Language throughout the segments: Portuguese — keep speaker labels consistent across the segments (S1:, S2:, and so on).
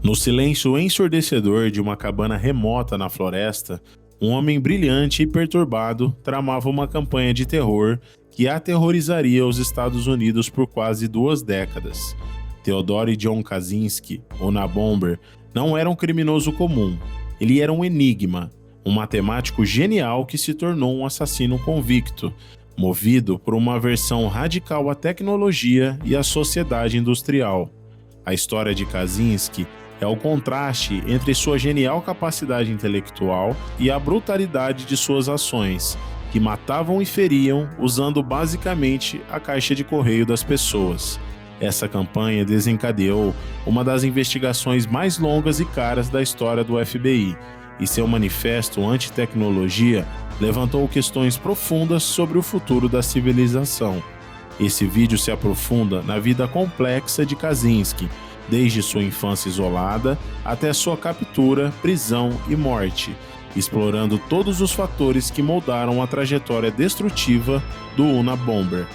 S1: No silêncio ensurdecedor de uma cabana remota na floresta, um homem brilhante e perturbado tramava uma campanha de terror que aterrorizaria os Estados Unidos por quase 2 décadas. Theodore John Kaczynski, ou Unabomber, não era um criminoso comum. Ele era um enigma, um matemático genial que se tornou um assassino convicto, movido por uma aversão radical à tecnologia e à sociedade industrial. A história de Kaczynski é o contraste entre sua genial capacidade intelectual e a brutalidade de suas ações, que matavam e feriam usando basicamente a caixa de correio das pessoas. Essa campanha desencadeou uma das investigações mais longas e caras da história do FBI, e seu manifesto anti-tecnologia levantou questões profundas sobre o futuro da civilização. Esse vídeo se aprofunda na vida complexa de Kaczynski, desde sua infância isolada até sua captura, prisão e morte, explorando todos os fatores que moldaram a trajetória destrutiva do Unabomber.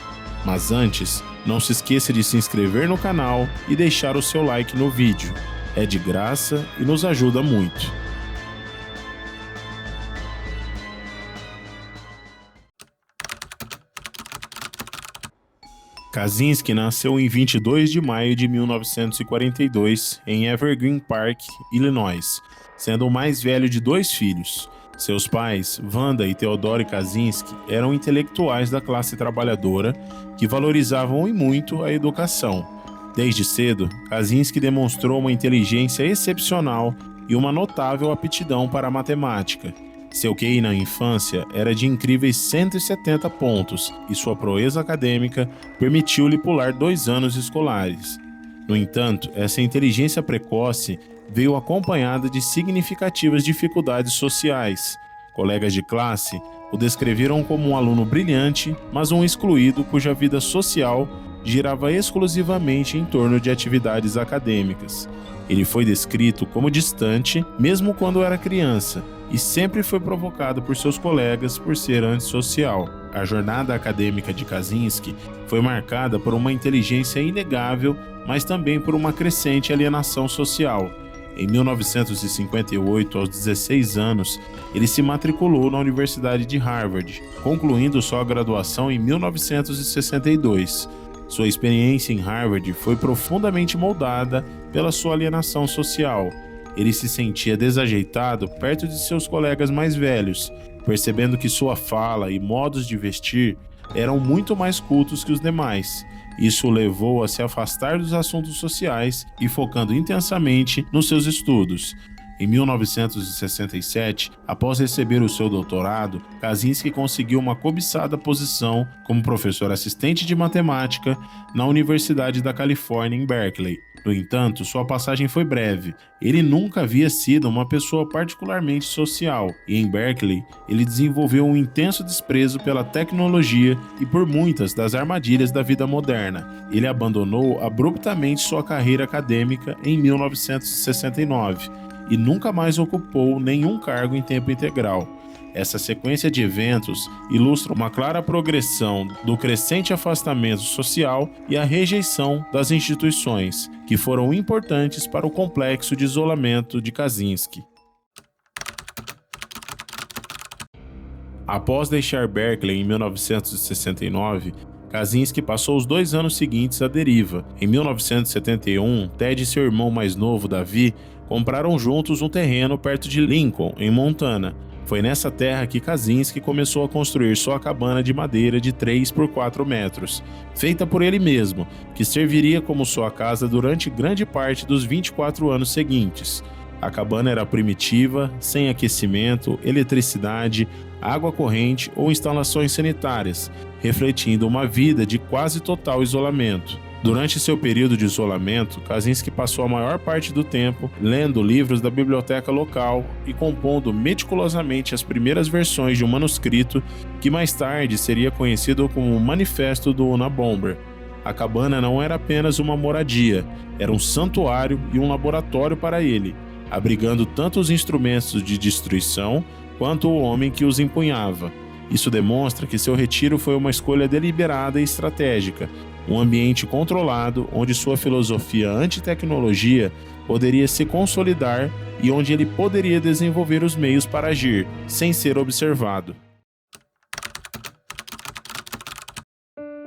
S1: Mas antes, não se esqueça de se inscrever no canal e deixar o seu like no vídeo. É de graça e nos ajuda muito. Kaczynski nasceu em 22 de maio de 1942 em Evergreen Park, Illinois, sendo o mais velho de 2 filhos. Seus pais, Wanda e Theodore Kaczynski, eram intelectuais da classe trabalhadora que valorizavam e muito a educação. Desde cedo, Kaczynski demonstrou uma inteligência excepcional e uma notável aptidão para a matemática. Seu QI na infância era de incríveis 170 pontos e sua proeza acadêmica permitiu-lhe pular 2 anos escolares. No entanto, essa inteligência precoce veio acompanhada de significativas dificuldades sociais. Colegas de classe o descreveram como um aluno brilhante, mas um excluído cuja vida social girava exclusivamente em torno de atividades acadêmicas. Ele foi descrito como distante, mesmo quando era criança, e sempre foi provocado por seus colegas por ser antissocial. A jornada acadêmica de Kaczynski foi marcada por uma inteligência inegável, mas também por uma crescente alienação social. Em 1958, aos 16 anos, ele se matriculou na Universidade de Harvard, concluindo sua graduação em 1962. Sua experiência em Harvard foi profundamente moldada pela sua alienação social. Ele se sentia desajeitado perto de seus colegas mais velhos, percebendo que sua fala e modos de vestir eram muito mais cultos que os demais. Isso o levou a se afastar dos assuntos sociais e focando intensamente nos seus estudos. Em 1967, após receber o seu doutorado, Kaczynski conseguiu uma cobiçada posição como professor assistente de matemática na Universidade da Califórnia em Berkeley. No entanto, sua passagem foi breve. Ele nunca havia sido uma pessoa particularmente social, e em Berkeley ele desenvolveu um intenso desprezo pela tecnologia e por muitas das armadilhas da vida moderna. Ele abandonou abruptamente sua carreira acadêmica em 1969 e nunca mais ocupou nenhum cargo em tempo integral. Essa sequência de eventos ilustra uma clara progressão do crescente afastamento social e a rejeição das instituições, que foram importantes para o complexo de isolamento de Kaczynski. Após deixar Berkeley em 1969, Kaczynski passou os 2 anos seguintes à deriva. Em 1971, Ted e seu irmão mais novo, Davi, compraram juntos um terreno perto de Lincoln, em Montana. Foi nessa terra que Kaczynski começou a construir sua cabana de madeira de 3 por 4 metros, feita por ele mesmo, que serviria como sua casa durante grande parte dos 24 anos seguintes. A cabana era primitiva, sem aquecimento, eletricidade, água corrente ou instalações sanitárias, refletindo uma vida de quase total isolamento. Durante seu período de isolamento, Kaczynski passou a maior parte do tempo lendo livros da biblioteca local e compondo meticulosamente as primeiras versões de um manuscrito que mais tarde seria conhecido como o Manifesto do Unabomber. A cabana não era apenas uma moradia, era um santuário e um laboratório para ele, abrigando tanto os instrumentos de destruição quanto o homem que os empunhava. Isso demonstra que seu retiro foi uma escolha deliberada e estratégica, um ambiente controlado onde sua filosofia anti-tecnologia poderia se consolidar e onde ele poderia desenvolver os meios para agir, sem ser observado.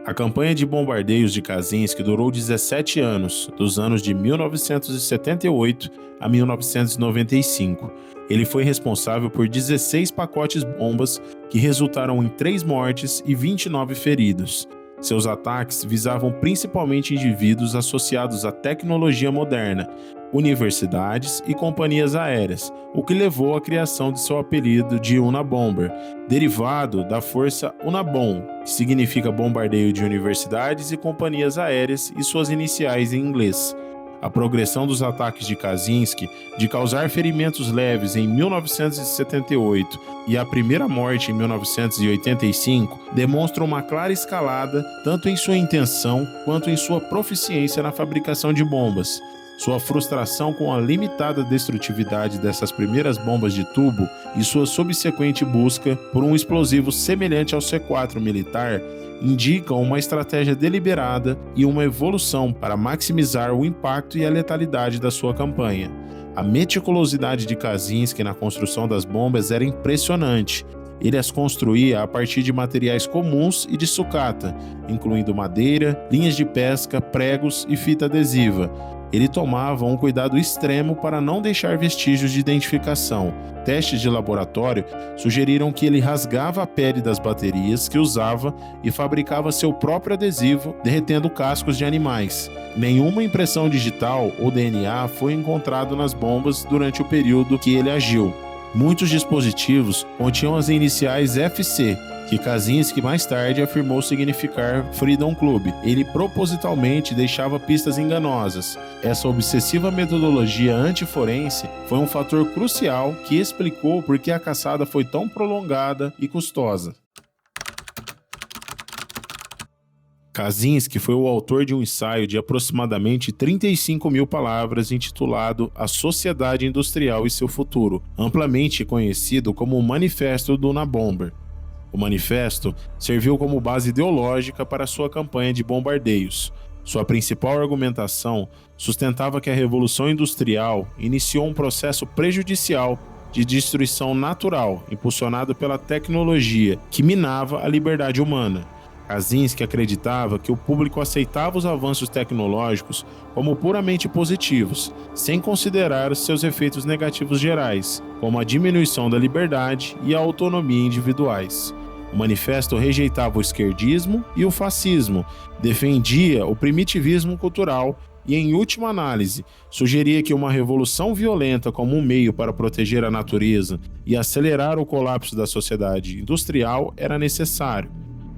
S1: A campanha de bombardeios de Kaczynski durou 17 anos, dos anos de 1978 a 1995. Ele foi responsável por 16 pacotes bombas que resultaram em 3 mortes e 29 feridos. Seus ataques visavam principalmente indivíduos associados à tecnologia moderna, universidades e companhias aéreas, o que levou à criação de seu apelido de Unabomber, derivado da força Unabom, que significa bombardeio de universidades e companhias aéreas e suas iniciais em inglês. A progressão dos ataques de Kaczynski, de causar ferimentos leves em 1978 e a primeira morte em 1985, demonstram uma clara escalada tanto em sua intenção quanto em sua proficiência na fabricação de bombas. Sua frustração com a limitada destrutividade dessas primeiras bombas de tubo e sua subsequente busca por um explosivo semelhante ao C4 militar indicam uma estratégia deliberada e uma evolução para maximizar o impacto e a letalidade da sua campanha. A meticulosidade de Kaczynski na construção das bombas era impressionante. Ele as construía a partir de materiais comuns e de sucata, incluindo madeira, linhas de pesca, pregos e fita adesiva. Ele tomava um cuidado extremo para não deixar vestígios de identificação. Testes de laboratório sugeriram que ele rasgava a pele das baterias que usava e fabricava seu próprio adesivo, derretendo cascos de animais. Nenhuma impressão digital ou DNA foi encontrado nas bombas durante o período que ele agiu. Muitos dispositivos continham as iniciais FC, que Kaczynski mais tarde afirmou significar Freedom Club. Ele propositalmente deixava pistas enganosas. Essa obsessiva metodologia antiforense foi um fator crucial que explicou por que a caçada foi tão prolongada e custosa. Kaczynski foi o autor de um ensaio de aproximadamente 35 mil palavras intitulado A Sociedade Industrial e Seu Futuro, amplamente conhecido como o Manifesto do Unabomber. O manifesto serviu como base ideológica para sua campanha de bombardeios. Sua principal argumentação sustentava que a Revolução Industrial iniciou um processo prejudicial de destruição natural, impulsionado pela tecnologia, que minava a liberdade humana. Kaczynski acreditava que o público aceitava os avanços tecnológicos como puramente positivos, sem considerar seus efeitos negativos gerais, como a diminuição da liberdade e a autonomia individuais. O manifesto rejeitava o esquerdismo e o fascismo, defendia o primitivismo cultural e, em última análise, sugeria que uma revolução violenta como um meio para proteger a natureza e acelerar o colapso da sociedade industrial era necessário.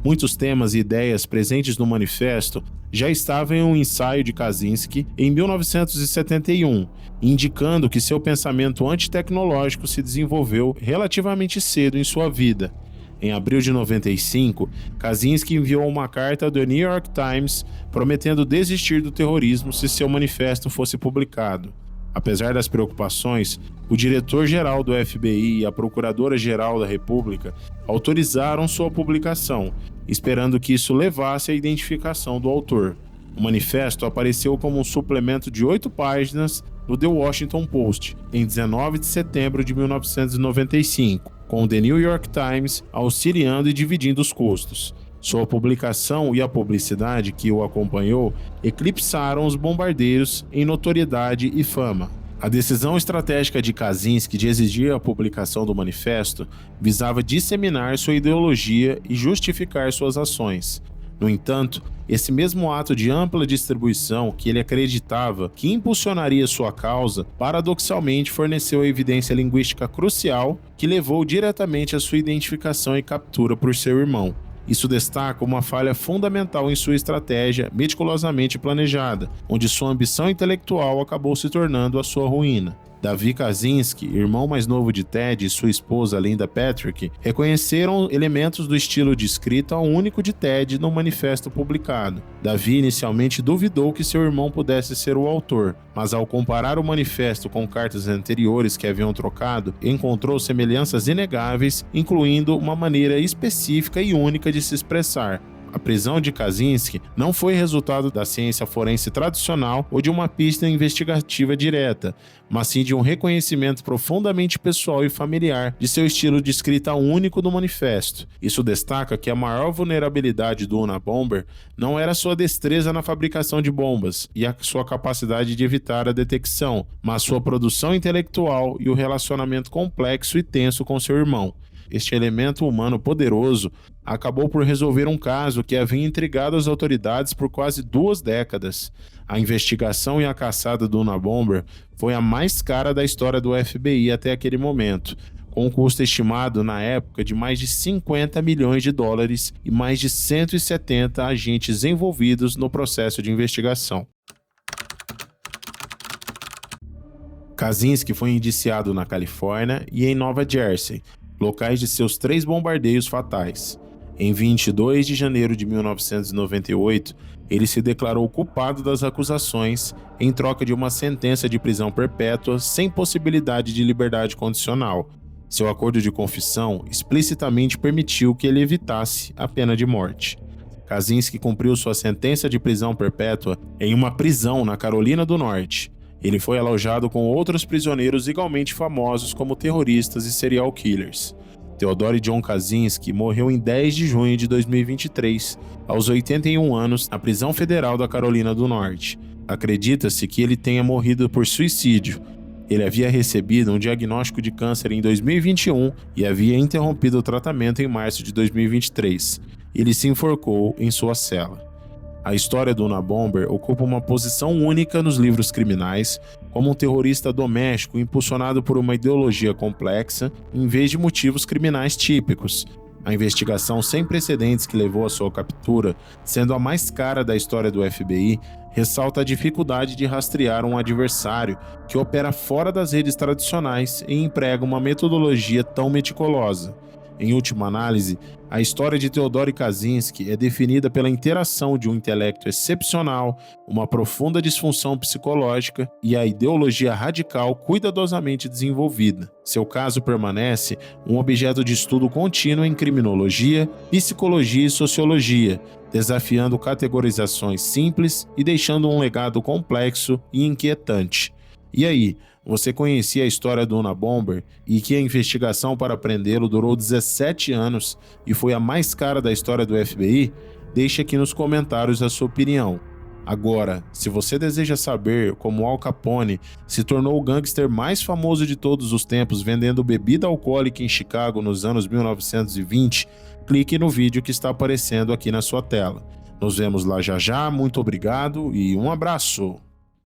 S1: Muitos temas e ideias presentes no manifesto já estavam em um ensaio de Kaczynski em 1971, indicando que seu pensamento antitecnológico se desenvolveu relativamente cedo em sua vida. Em abril de 95, Kaczynski enviou uma carta ao The New York Times prometendo desistir do terrorismo se seu manifesto fosse publicado. Apesar das preocupações, o diretor-geral do FBI e a procuradora-geral da República autorizaram sua publicação, esperando que isso levasse à identificação do autor. O manifesto apareceu como um suplemento de 8 páginas no The Washington Post, em 19 de setembro de 1995, com o The New York Times auxiliando e dividindo os custos. Sua publicação e a publicidade que o acompanhou eclipsaram os bombardeiros em notoriedade e fama. A decisão estratégica de Kaczynski de exigir a publicação do manifesto visava disseminar sua ideologia e justificar suas ações. No entanto, esse mesmo ato de ampla distribuição que ele acreditava que impulsionaria sua causa, paradoxalmente forneceu a evidência linguística crucial que levou diretamente à sua identificação e captura por seu irmão. Isso destaca uma falha fundamental em sua estratégia meticulosamente planejada, onde sua ambição intelectual acabou se tornando a sua ruína. Davi Kaczynski, irmão mais novo de Ted, e sua esposa Linda Patrick, reconheceram elementos do estilo de escrita único de Ted no manifesto publicado. Davi inicialmente duvidou que seu irmão pudesse ser o autor, mas ao comparar o manifesto com cartas anteriores que haviam trocado, encontrou semelhanças inegáveis, incluindo uma maneira específica e única de se expressar. A prisão de Kaczynski não foi resultado da ciência forense tradicional ou de uma pista investigativa direta, mas sim de um reconhecimento profundamente pessoal e familiar de seu estilo de escrita único no manifesto. Isso destaca que a maior vulnerabilidade do Unabomber não era sua destreza na fabricação de bombas e a sua capacidade de evitar a detecção, mas sua produção intelectual e o relacionamento complexo e tenso com seu irmão. Este elemento humano poderoso acabou por resolver um caso que havia intrigado as autoridades por quase 2 décadas. A investigação e a caçada do Unabomber foi a mais cara da história do FBI até aquele momento, com um custo estimado na época de mais de 50 milhões de dólares e mais de 170 agentes envolvidos no processo de investigação. Kaczynski foi indiciado na Califórnia e em Nova Jersey, locais de seus 3 bombardeios fatais. Em 22 de janeiro de 1998, ele se declarou culpado das acusações em troca de uma sentença de prisão perpétua sem possibilidade de liberdade condicional. Seu acordo de confissão explicitamente permitiu que ele evitasse a pena de morte. Kaczynski cumpriu sua sentença de prisão perpétua em uma prisão na Carolina do Norte. Ele foi alojado com outros prisioneiros igualmente famosos como terroristas e serial killers. Theodore John Kaczynski morreu em 10 de junho de 2023, aos 81 anos, na prisão federal da Carolina do Norte. Acredita-se que ele tenha morrido por suicídio. Ele havia recebido um diagnóstico de câncer em 2021 e havia interrompido o tratamento em março de 2023. Ele se enforcou em sua cela. A história do Unabomber ocupa uma posição única nos livros criminais, como um terrorista doméstico impulsionado por uma ideologia complexa, em vez de motivos criminais típicos. A investigação sem precedentes que levou à sua captura, sendo a mais cara da história do FBI, ressalta a dificuldade de rastrear um adversário que opera fora das redes tradicionais e emprega uma metodologia tão meticulosa. Em última análise, a história de Theodore Kaczynski é definida pela interação de um intelecto excepcional, uma profunda disfunção psicológica e a ideologia radical cuidadosamente desenvolvida. Seu caso permanece um objeto de estudo contínuo em criminologia, psicologia e sociologia, desafiando categorizações simples e deixando um legado complexo e inquietante. E aí, você conhecia a história do Unabomber e que a investigação para prendê-lo durou 17 anos e foi a mais cara da história do FBI? Deixe aqui nos comentários a sua opinião. Agora, se você deseja saber como Al Capone se tornou o gangster mais famoso de todos os tempos vendendo bebida alcoólica em Chicago nos anos 1920, clique no vídeo que está aparecendo aqui na sua tela. Nos vemos lá já já, muito obrigado e um abraço!